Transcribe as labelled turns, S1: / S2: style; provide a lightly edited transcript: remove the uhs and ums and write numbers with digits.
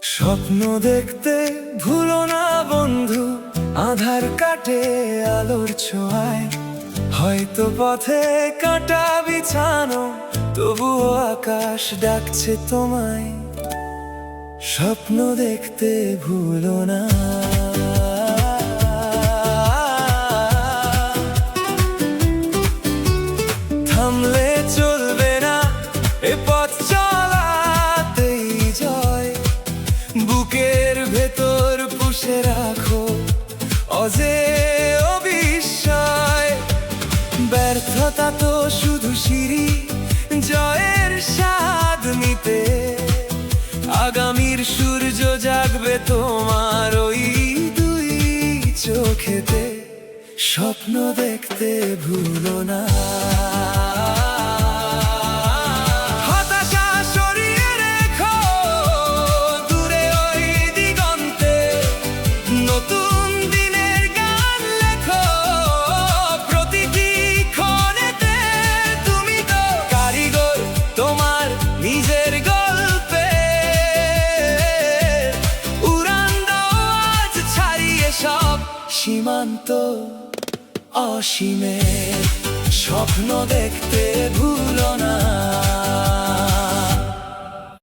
S1: স্বপ্ন দেখতে ভুলো না বন্ধু, আধার কাটে আলোর ছোঁয়ায়। হয়তো পথে কাঁটা বিছানো, তবুও আকাশ ডাকছে তোমায়। স্বপ্ন দেখতে ভুলো না। থামলে চলবে না, এ পথ চলাতেই জয়। বুকের ভেতর পুষে রাখো অজেয় বিস্ময়। ব্যর্থতা তো শুধু সিঁড়ি, জয়ের স্বাদ নিতে। আগামীর সূর্য জাগবে তোমার ওই দুই চোখেতে। স্বপ্ন দেখতে ভুলো না। হতাশা সরিয়ে রেখো দূরে ওই দিগন্তে। নতুন দিনের গান লেখো প্রতিটি ক্ষণেতে। তুমি তো কারিগর তোমার নিজের গল্পে। উড়ান দাও আজ ছাড়িয়ে সব সীমান্ত অসীমে। স্বপ্ন দেখতে ভুলো না।